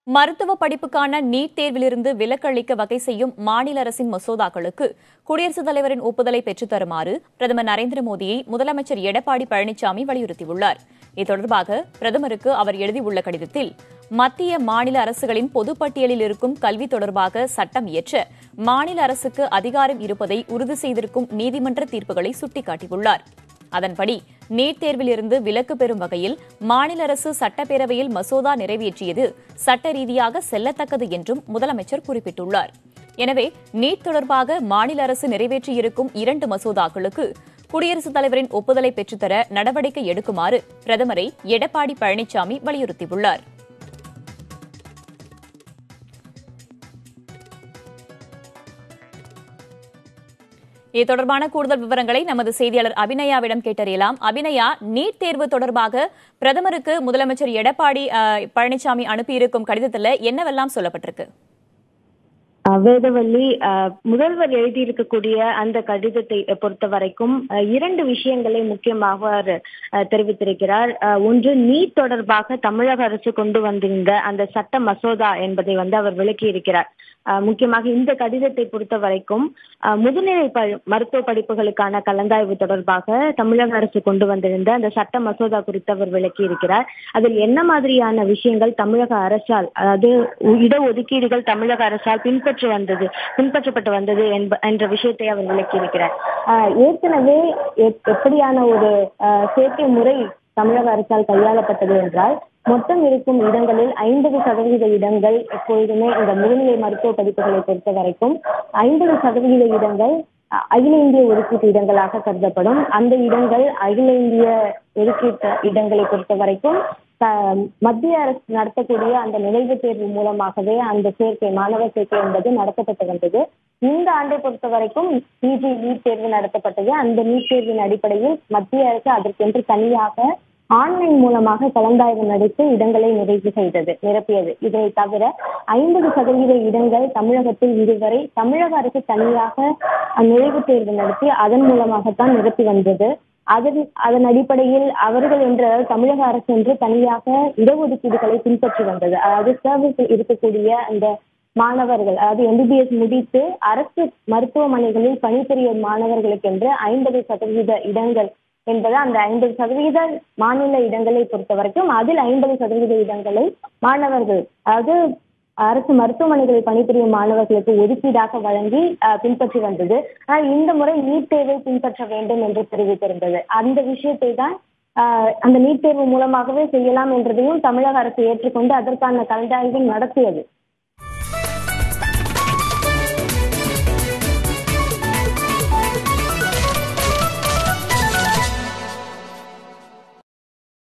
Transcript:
மருத்துவ படிப்புக்கான நீட் தேர்விலிருந்து விலக்கு அளிக்க வகை செய்யும் மாநில அரசின் மசோதாக்களுக்கு குடியரசுத் தலைவரின் ஒப்புதலை பெற்றுத் தருமாறு பிரதமர் நரேந்திர மோடியை முதலமைச்சர் எடப்பாடி பழனிசாமி வலியுறுத்தியுள்ளார். இது தொடர்பாக பிரதமருக்கு அவர் எழுதியுள்ள கடிதத்தில், மத்திய மாநில அரசுகளின் பொதுப்பட்டியலில் இருக்கும் கல்வி தொடர்பாக சட்டம் இயற்ற மாநில அரசுக்கு அதிகாரம் இருப்பதை உறுதி செய்திருக்கும் நீதிமன்ற தீர்ப்புகளை சுட்டிக்காட்டியுள்ளார். அதன்படி நீட் தேர்விலிருந்து விலக்கு பெறும் வகையில் மாநில அரசு சட்டப்பேரவையில் மசோதா நிறைவேற்றியது சட்ட ரீதியாக செல்லத்தக்கது என்றும் முதலமைச்சர் குறிப்பிட்டுள்ளார். எனவே நீட் தொடர்பாக மாநில அரசு நிறைவேற்றியிருக்கும் 2 மசோதாக்களுக்கு குடியரசுத் தலைவரின் ஒப்புதலை பெற்றுத்தர நடவடிக்கை எடுக்குமாறு பிரதமரை எடப்பாடி பழனிசாமி வலியுறுத்தியுள்ளார். இது தொடர்பான கூடுதல் விவரங்களை நமது செய்தியாளர் அபிநயாவிடம் கேட்டறியலாம். அபிநயா, நீட் தேர்வு தொடர்பாக பிரதமருக்கு முதலமைச்சர் எடப்பாடி பழனிசாமி அனுப்பியிருக்கும் கடிதத்தில் என்னவெல்லாம் சொல்லப்பட்டிருக்கு? வேதவள்ளி, முதல்வர் எழுதியிருக்கக்கூடிய அந்த கடிதத்தை பொறுத்த வரைக்கும் 2 விஷயங்களை முக்கியமாக தெரிவித்திருக்கிறார். ஒன்று, நீட் தொடர்பாக தமிழக அரசு கொண்டு வந்திருந்த அந்த சட்ட மசோதா என்பதை அவர் விளக்கி இருக்கிறார். முக்கியமாக இந்த கடிதத்தை பொறுத்த வரைக்கும் முதுநிலை மருத்துவ படிப்புகளுக்கான கலந்தாய்வு தொடர்பாக தமிழக அரசு கொண்டு வந்திருந்த அந்த சட்ட மசோதா குறித்து அவர் விளக்கி இருக்கிறார். அதில் என்ன மாதிரியான விஷயங்கள் தமிழக அரசால், அதாவது இடஒதுக்கீடுகள் தமிழக அரசால் பின்பற்றப்பட்டு வந்தது என்ற விஷயத்தை அவர் விளக்கி இருக்கிறார். ஏற்கனவே எப்படியான ஒரு சேர்க்கை முறை தமிழக அரசால் கையாளப்பட்டது என்றால், மொத்தம் இருக்கும் இடங்களில் 50% இடங்கள் எப்பொழுதுமே இந்த முதுநிலை மருத்துவ படிப்புகளை பொறுத்த வரைக்கும் 50% இடங்கள் அகில இந்திய ஒதுக்கீட்டு இடங்களாக கருதப்படும். அந்த இடங்கள் அகில இந்திய ஒதுக்கீட்டு இடங்களை பொறுத்த வரைக்கும் மத்திய அரசு நடத்தக்கூடிய அந்த நுழைவுத் தேர்வு மூலமாகவே அந்த சேர்க்கை, மாணவர் சேர்க்கை என்பது நடத்தப்பட்டு வந்தது. இந்த ஆண்டை பொறுத்த வரைக்கும் பிஜி நீட் தேர்வு நடத்தப்பட்டது. அந்த நீட் தேர்வின் அடிப்படையில் மத்திய அரசு அதற்கென்று தனியாக ஆன்லைன் மூலமாக கலந்தாய்வு நடத்தி இடங்களை நிரப்பியது. இதை தவிர 50% இடங்கள் தமிழகத்தில் இதுவரை தமிழக அரசு தனியாக நுழைவுத் தேர்வு நடத்தி அதன் மூலமாகத்தான் நிரப்பி வந்தது. அதன் அடிப்படையில் அவர்கள் என்ற தமிழக அரசு என்று தனியாக இடஒதுக்கீடுகளை பின்பற்றி வந்தது. அதாவது சர்வீஸ் இருக்கக்கூடிய அந்த மாணவர்கள், அதாவது MBBS முடித்து அரசு மருத்துவமனைகளில் பணிபுரியும் மாணவர்களுக்கு என்று 50% இடங்கள் என்பது அந்த 50% மாநில இடங்களை பொறுத்த வரைக்கும் அதில் 50% இடங்களை மாணவர்கள், அதாவது அரசு மருத்துவமனைகளில் பணிபுரியும் மாணவர்களுக்கு ஒதுக்கீடாக வழங்கி பின்பற்றி வந்தது. ஆனால் இந்த முறை நீட் தேர்வை பின்பற்ற வேண்டும் என்று தெரிவித்திருந்தது. அந்த விஷயத்தை தான் அந்த நீட் தேர்வு மூலமாகவே செய்யலாம் என்றதையும் தமிழக அரசு ஏற்றுக்கொண்டு அதற்கான கலந்தாய்வை நடத்தியது.